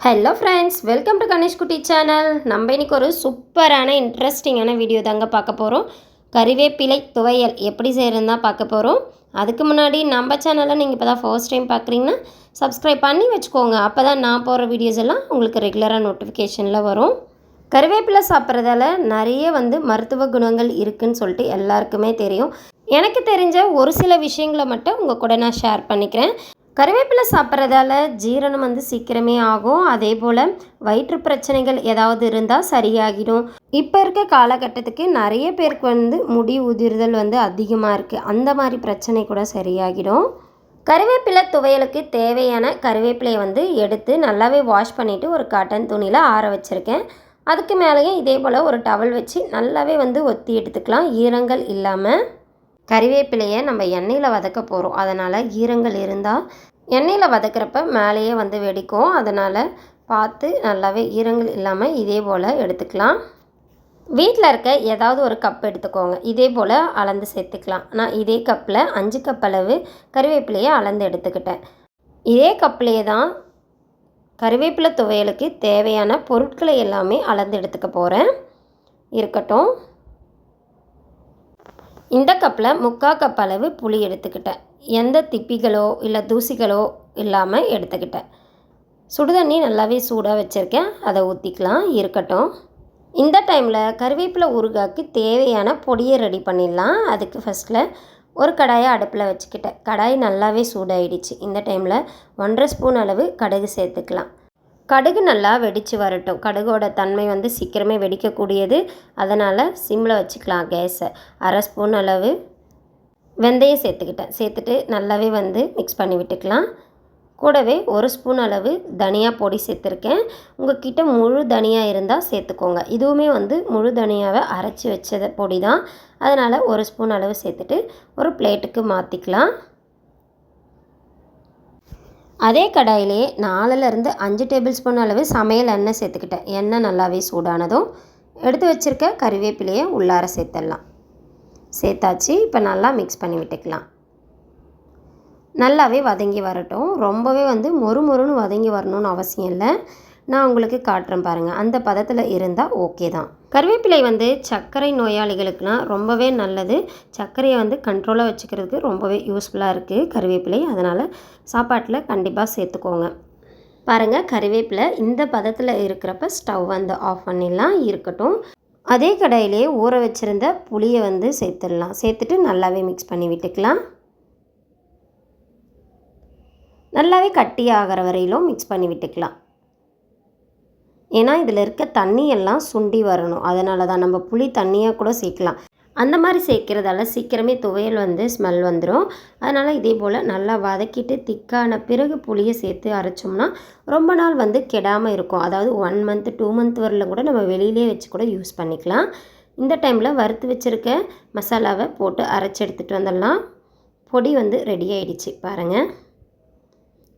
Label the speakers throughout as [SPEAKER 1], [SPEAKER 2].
[SPEAKER 1] Hello friends, welcome to Ganesh குட்டி channel. நம்ம இன்றைக்கி ஒரு சூப்பரான இன்ட்ரெஸ்டிங்கான வீடியோ தாங்க பார்க்க போகிறோம். கறிவேப்பிலை துவையல் எப்படி செய்கிறதுன்னு தான் பார்க்க போகிறோம். அதுக்கு முன்னாடி நம்ம சேனலை நீங்கள் இப்போ தான் ஃபர்ஸ்ட் டைம் பார்க்குறீங்கன்னா சப்ஸ்கிரைப் பண்ணி வச்சுக்கோங்க. அப்போ தான் நான் போகிற வீடியோஸ் எல்லாம் உங்களுக்கு ரெகுலராக நோட்டிஃபிகேஷனில் வரும். கறிவேப்பிலை சாப்பிட்றதால நிறைய மருத்துவ குணங்கள் இருக்குதுன்னு சொல்லிட்டு எல்லாருக்குமே தெரியும். எனக்கு தெரிஞ்ச ஒரு சில விஷயங்களை மட்டும் உங்கள் கூட நான் ஷேர் பண்ணிக்கிறேன். கறிவேப்பிலை சாப்பிட்றதால ஜீரணம் சீக்கிரமே ஆகும். அதே போல் வயிற்று பிரச்சனைகள் ஏதாவது இருந்தால் சரியாகிடும். இப்போ இருக்க காலகட்டத்துக்கு நிறைய பேருக்கு முடி உதிர்தல் அதிகமாக இருக்குது. அந்த மாதிரி பிரச்சனை கூட சரியாகிடும். கறிவேப்பிலை துவையலுக்கு தேவையான கறிவேப்பிலையை எடுத்து நல்லாவே வாஷ் பண்ணிவிட்டு ஒரு காட்டன் துணியில் ஆற வச்சுருக்கேன். அதுக்கு மேலேயும் இதே போல் ஒரு டவல் வச்சு நல்லாவே ஒத்தி எடுத்துக்கலாம், ஈரங்கள் இல்லாமல். கறிவேப்பிலையை நம்ம எண்ணெயில் வதக்க போகிறோம். அதனால் ஈரங்கள் இருந்தால் எண்ணெயில் வதக்கிறப்ப மேலேயே வெடிக்கும். அதனால் பார்த்து நல்லாவே ஈரங்கள் இல்லாமல் இதே போல் எடுத்துக்கலாம். வீட்டில் இருக்க ஏதாவது ஒரு கப் எடுத்துக்கோங்க. இதே போல் அளந்து சேர்த்துக்கலாம். நான் இதே கப்பில் 5 கப் அளவு கறிவேப்பிலையை அளந்து எடுத்துக்கிட்டேன். இதே கப்லேயே தான் கறிவேப்பிலை துவையலுக்கு தேவையான பொருட்களை எல்லாமே அளந்து எடுத்துக்க போகிறேன். இருக்கட்டும். இந்த கப்பில் 3/4 கப் அளவு புளி எடுத்துக்கிட்டேன். எந்த திப்பிகளோ இல்லை தூசிகளோ இல்லாமல் எடுத்துக்கிட்டேன். சுடுதண்ணி நல்லாவே சூடாக வச்சுருக்கேன், அதை ஊற்றிக்கலாம். இருக்கட்டும். இந்த டைமில் கறிவேப்பிலை ஊறுகாய்க்கு தேவையான பொடியை ரெடி பண்ணிடலாம். அதுக்கு ஃபஸ்ட்டில் ஒரு கடாயை அடுப்பில் வச்சுக்கிட்டேன். கடாய் நல்லாவே சூடாகிடுச்சு. இந்த டைமில் 1.5 ஸ்பூன் அளவு கடுகு சேர்த்துக்கலாம். கடுகு நல்லா வெடித்து வரட்டும். கடுகோட தன்மை சீக்கிரமே வெடிக்கக்கூடியது. அதனால் சிம்மில் வச்சுக்கலாம் கேஸை. 1/2 ஸ்பூன் அளவு வெந்தயம் சேர்த்துக்கிட்டேன். சேர்த்துட்டு நல்லாவே மிக்ஸ் பண்ணி விட்டுக்கலாம். கூடவே 1 ஸ்பூன் அளவு தனியா பொடி சேர்த்துருக்கேன். உங்கள்கிட்ட முழு தனியாக இருந்தால் சேர்த்துக்கோங்க. இதுவுமே முழு தனியாவை அரைச்சி வச்ச பொடி தான். அதனால் 1 ஸ்பூன் அளவு சேர்த்துட்டு ஒரு பிளேட்டுக்கு மாற்றிக்கலாம். அதே கடாயிலே 4லேருந்து 5 டேபிள் ஸ்பூன் அளவு சமையல் எண்ணெய் சேர்த்துக்கிட்டேன். எண்ணெய் நல்லாவே சூடானதும் எடுத்து வச்சுருக்க கறிவேப்பிலையை உள்ளார சேர்த்துடலாம். சேர்த்தாச்சு. இப்போ நல்லா மிக்ஸ் பண்ணி விட்டுக்கலாம். நல்லாவே வதங்கி வரட்டும். ரொம்பவே மொறுமொறுன்னு வதங்கி வரணும்னு அவசியம் இல்லை. நான் உங்களுக்கு காட்டுறேன் பாருங்கள். அந்த பதத்தில் இருந்தால் ஓகே தான். கறிவேப்பிலை சர்க்கரை நோயாளிகளுக்குலாம் ரொம்பவே நல்லது. சர்க்கரையை கண்ட்ரோலாக வச்சுக்கிறதுக்கு ரொம்பவே யூஸ்ஃபுல்லாக இருக்குது கறிவேப்பிலை. அதனால் சாப்பாட்டில் கண்டிப்பாக சேர்த்துக்கோங்க. பாருங்கள், கறிவேப்பிலை இந்த பதத்தில் இருக்கிறப்ப ஸ்டவ் ஆஃப் பண்ணிடலாம். இருக்கட்டும். அதே கடாயிலே ஊற வச்சுருந்த புளியை சேர்த்துடலாம். சேர்த்துட்டு நல்லாவே மிக்ஸ் பண்ணி விட்டுக்கலாம். நல்லாவே கட்டி ஆகிற வரையிலும் மிக்ஸ் பண்ணி விட்டுக்கலாம். ஏன்னா இதில் இருக்க தண்ணியெல்லாம் சுண்டி வரணும். அதனால தான் நம்ம புளி தண்ணியாக கூட சேர்க்கலாம். அந்த மாதிரி சேர்க்குறதால சீக்கிரமே துவையல் ஸ்மெல் வந்துடும். அதனால் இதே போல் நல்லா வதக்கிட்டு திக்கான பிறகு புளியை சேர்த்து அரைச்சோம்னா ரொம்ப நாள் கெடாமல் இருக்கும். அதாவது 1 மந்த் 2 மந்த் வரல கூட நம்ம வெளியிலே வச்சு கூட யூஸ் பண்ணிக்கலாம். இந்த டைமில் வறுத்து வச்சுருக்க மசாலாவை போட்டு அரைச்சி எடுத்துகிட்டு வந்துடலாம். பொடி ரெடி ஆகிடுச்சு பாருங்கள்.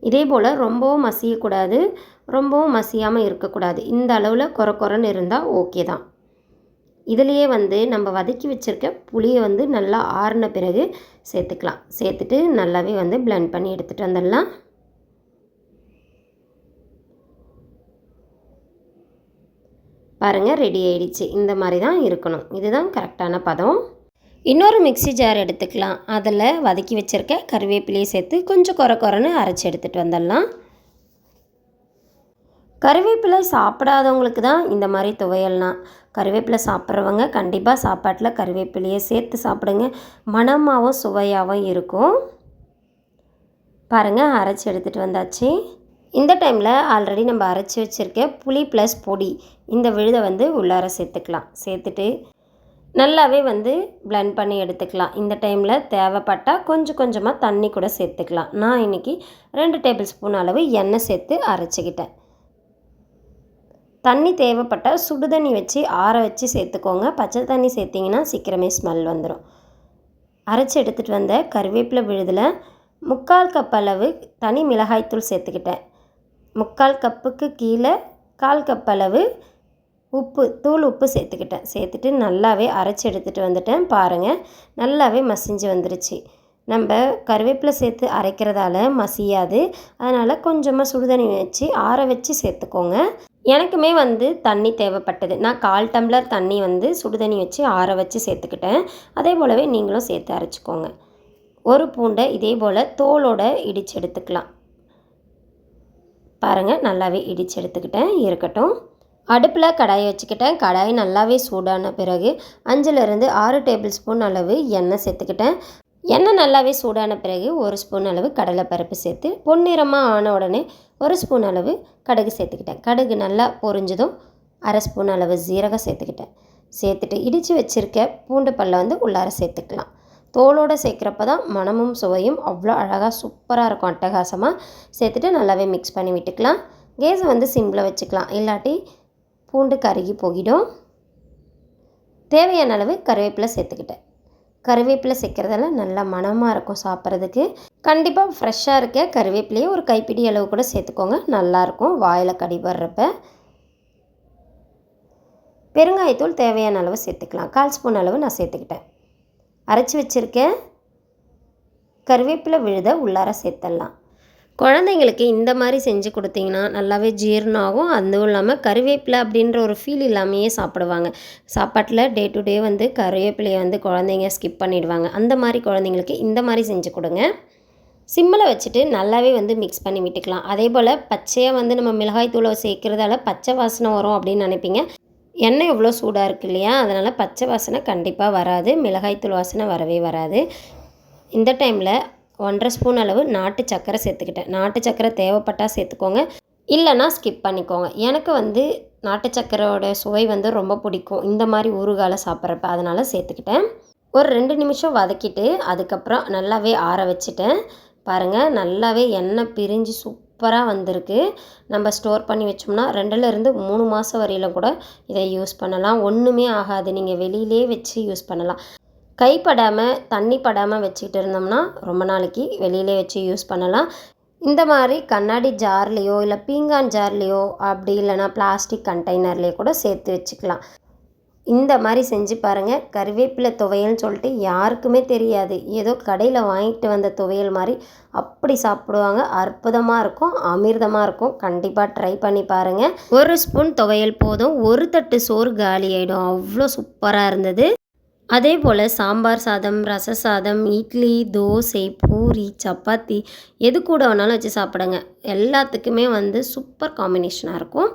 [SPEAKER 1] இதே போல் ரொம்பவும் மசியக்கூடாது, ரொம்பவும் மசியாமல் இருக்கக்கூடாது. இந்த அளவில் கொரன்னு இருந்தால் ஓகே தான். இதுலேயே நம்ம வதக்கி வச்சுருக்க புளியை நல்லா ஆறின பிறகு சேர்த்துக்கலாம். சேர்த்துட்டு நல்லாவே பிளெண்ட் பண்ணி எடுத்துகிட்டு வந்துடலாம். பாருங்கள், ரெடி ஆகிடுச்சு. இந்த மாதிரி தான் இருக்கணும். இதுதான் கரெக்டான பதம். இன்னொரு மிக்ஸி ஜார் எடுத்துக்கலாம். அதில் வதக்கி வச்சுருக்க கறிவேப்பிலையை சேர்த்து கொஞ்சம் கொரன்னு அரைச்சி எடுத்துகிட்டு வந்துடலாம். கறிவேப்பிலை சாப்பிடாதவங்களுக்கு தான் இந்த மாதிரி துவையல்னா. கறிவேப்பிலை சாப்பிட்றவங்க கண்டிப்பாக சாப்பாட்டில் கறிவேப்பிலையை சேர்த்து சாப்பிடுங்க. மணமாகவும் சுவையாகவும் இருக்கும். பாருங்கள், அரைச்சி எடுத்துகிட்டு வந்தாச்சு. இந்த டைமில் ஆல்ரெடி நம்ம அரைச்சி வச்சுருக்க புளி ப்ளஸ் பொடி இந்த விழுதை உள்ளார சேர்த்துக்கலாம். சேர்த்துட்டு நல்லாவே பிளெண்ட் பண்ணி எடுத்துக்கலாம். இந்த டைமில் தேவைப்பட்டால் கொஞ்சமாக தண்ணி கூட சேர்த்துக்கலாம். நான் இன்றைக்கி 2 டேபிள் ஸ்பூன் அளவு எண்ணெய் சேர்த்து அரைச்சிக்கிட்டேன். தண்ணி தேவைப்பட்டால் சுடு தண்ணி வச்சு ஆற வச்சு சேர்த்துக்கோங்க. பச்சை தண்ணி சேர்த்திங்கன்னா சீக்கிரமே ஸ்மெல் வந்துடும். அரைச்சி எடுத்துகிட்டு வந்த கறிவேப்பிலை விழுதில் 3/4 கப் அளவு தனி மிளகாய்த்தூள் சேர்த்துக்கிட்டேன். 3/4 கப்புக்கு கீழே 1/4 கப் அளவு தூள் உப்பு சேர்த்துக்கிட்டேன். சேர்த்துட்டு நல்லாவே அரைச்சி எடுத்துகிட்டு வந்துட்டேன். பாருங்கள், நல்லாவே மசிஞ்சு வந்துருச்சு. நம்ம கருவேப்பிலை சேர்த்து அரைக்கிறதால மசியாது. அதனால் கொஞ்சமாக சுடுதண்ணி வச்சு ஆற வச்சு சேர்த்துக்கோங்க. எனக்குமே தண்ணி தேவைப்பட்டது. நான் 1/4 டம்ளர் தண்ணி சுடுதண்ணி வச்சு ஆற வச்சு சேர்த்துக்கிட்டேன். அதே போலவே நீங்களும் சேர்த்து அரைச்சிக்கோங்க. ஒரு பூண்டை இதே போல் தோலோட இடித்து எடுத்துக்கலாம். பாருங்கள், நல்லாவே இடித்து எடுத்துக்கிட்டேன். இருக்கட்டும். அடுப்பில் கடாயை வச்சுக்கிட்டேன். கடாய் நல்லாவே சூடான பிறகு 5லேருந்து 6 டேபிள் ஸ்பூன் அளவு எண்ணெய் சேர்த்துக்கிட்டேன். எண்ணெய் நல்லாவே சூடான பிறகு 1 ஸ்பூன் அளவு கடலைப்பருப்பு சேர்த்து பொன்னிறமாக ஆன உடனே 1 ஸ்பூன் அளவு கடுகு சேர்த்துக்கிட்டேன். கடுகு நல்லா பொரிஞ்சதும் 1/2 ஸ்பூன் அளவு ஜீரகம் சேர்த்துக்கிட்டேன். சேர்த்துட்டு இடித்து வச்சுருக்க பூண்டு பல்லை உள்ளார சேர்த்துக்கலாம். தோலோடு சேர்க்குறப்ப தான் மணமும் சுவையும் அவ்வளோ அழகாக சூப்பராக இருக்கும், அட்டகாசமாக. சேர்த்துட்டு நல்லாவே மிக்ஸ் பண்ணி விட்டுக்கலாம். கேஸை சிம்மில் வச்சுக்கலாம், இல்லாட்டி பூண்டு கருகி போகிடும். தேவையான அளவு கருவேப்பிலை சேர்த்துக்கிட்டேன். கருவேப்பிலை சேர்க்குறதால நல்லா மணமாக இருக்கும் சாப்பிட்றதுக்கு. கண்டிப்பாக ஃப்ரெஷ்ஷாக இருக்க கருவேப்பிலையை ஒரு கைப்பிடி அளவு கூட சேர்த்துக்கோங்க, நல்லாயிருக்கும் வாயில் கடிபடுறப்ப. பெருங்காயத்தூள் தேவையான அளவு சேர்த்துக்கலாம். 1/4 ஸ்பூன் அளவு நான் சேர்த்துக்கிட்டேன். அரைச்சி வச்சுருக்கேன் கருவேப்பிலை விழுதை உள்ளார சேர்த்துடலாம். குழந்தைங்களுக்கு இந்த மாதிரி செஞ்சு கொடுத்தீங்கன்னா நல்லாவே ஜீரணம் ஆகும். அதுவும் இல்லாமல் கருவேப்பிலை அப்படின்ற ஒரு ஃபீல் இல்லாமையே சாப்பிடுவாங்க. சாப்பாட்டில் டே டு டே கருவேப்பிலையை குழந்தைங்க ஸ்கிப் பண்ணிடுவாங்க. அந்த மாதிரி குழந்தைங்களுக்கு இந்த மாதிரி செஞ்சு கொடுங்க. சிம்மில் வச்சுட்டு நல்லாவே மிக்ஸ் பண்ணி விட்டுக்கலாம். அதே போல் பச்சையாக நம்ம மிளகாய் தூளை சேர்க்குறதால பச்சை வாசனை வரும் அப்படின்னு நினைப்பீங்க. எண்ணெய் எவ்வளோ சூடாக இருக்குது இல்லையா, அதனால் பச்சை வாசனை கண்டிப்பாக வராது, மிளகாய் தூள் வாசனை வரவே வராது. இந்த டைமில் 1/2 ஸ்பூன் அளவு நாட்டு சர்க்கரை சேர்த்துக்கிட்டேன். நாட்டு சர்க்கரை தேவைப்பட்டால் சேர்த்துக்கோங்க, இல்லைன்னா ஸ்கிப் பண்ணிக்கோங்க. எனக்கு நாட்டு சர்க்கரையோட சுவை ரொம்ப பிடிக்கும் இந்த மாதிரி ஊறுகால சாப்பிட்றப்ப, அதனால் சேர்த்துக்கிட்டேன். ஒரு 2 நிமிஷம் வதக்கிட்டு அதுக்கப்புறம் நல்லாவே ஆற வச்சுட்டேன். பாருங்கள், நல்லாவே எண்ணெய் பிரிஞ்சு சூப்பராக வந்திருக்கு. நம்ம ஸ்டோர் பண்ணி வச்சோம்னா 2லேருந்து 3 மாதம் வரையிலும் கூட இதை யூஸ் பண்ணலாம். ஒன்றுமே ஆகாது, நீங்கள் வெளியிலே வச்சு யூஸ் பண்ணலாம். கைப்படாமல் தண்ணி படாமல் வச்சுக்கிட்டு இருந்தோம்னா ரொம்ப நாளைக்கு வெளியிலே வச்சு யூஸ் பண்ணலாம். இந்த மாதிரி கண்ணாடி ஜார்லேயோ இல்லை பீங்கான் ஜார்லேயோ அப்படி இல்லைனா பிளாஸ்டிக் கண்டெய்னர்லேயோ கூட சேர்த்து வச்சுக்கலாம். இந்த மாதிரி செஞ்சு பாருங்கள். கருவேப்பிலை துவையல்னு சொல்லிட்டு யாருக்குமே தெரியாது, ஏதோ கடையில் வாங்கிட்டு வந்த துவையல் மாதிரி அப்படி சாப்பிடுவாங்க. அற்புதமாக இருக்கும், அமிர்தமாக இருக்கும். கண்டிப்பாக ட்ரை பண்ணி பாருங்கள். 1 ஸ்பூன் துவையல் போதும், 1 தட்டு சோறு காலி ஆகிடும். அவ்வளோ சூப்பராக இருந்தது. அதே போல் சாம்பார் சாதம், ரச சாதம், இட்லி, தோசை, பூரி, சப்பாத்தி எது கூட வேணாலும் வச்சு சாப்பிடுங்க. எல்லாத்துக்குமே சூப்பர் காம்பினேஷனாக இருக்கும்.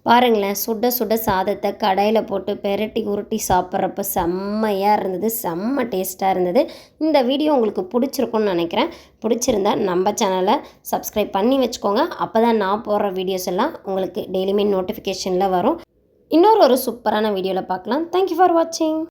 [SPEAKER 1] பாருங்களேன், சுட சுட சாதத்தை கடாயில் போட்டு பெரட்டி உருட்டி சாப்பிட்றப்ப செம்மையாக இருந்தது, செம்ம டேஸ்ட்டாக இருந்தது. இந்த வீடியோ உங்களுக்கு பிடிச்சிருக்குன்னு நினைக்கிறேன். பிடிச்சிருந்தா நம்ம சேனலை சப்ஸ்கிரைப் பண்ணி வச்சுக்கோங்க. அப்போ தான் நான் போடுற வீடியோஸ் எல்லாம் உங்களுக்கு டெய்லியுமே நோட்டிஃபிகேஷனில் வரும். இன்னொரு சூப்பரான வீடியோவில் பார்க்கலாம். தேங்க்யூ ஃபார் வாட்சிங்.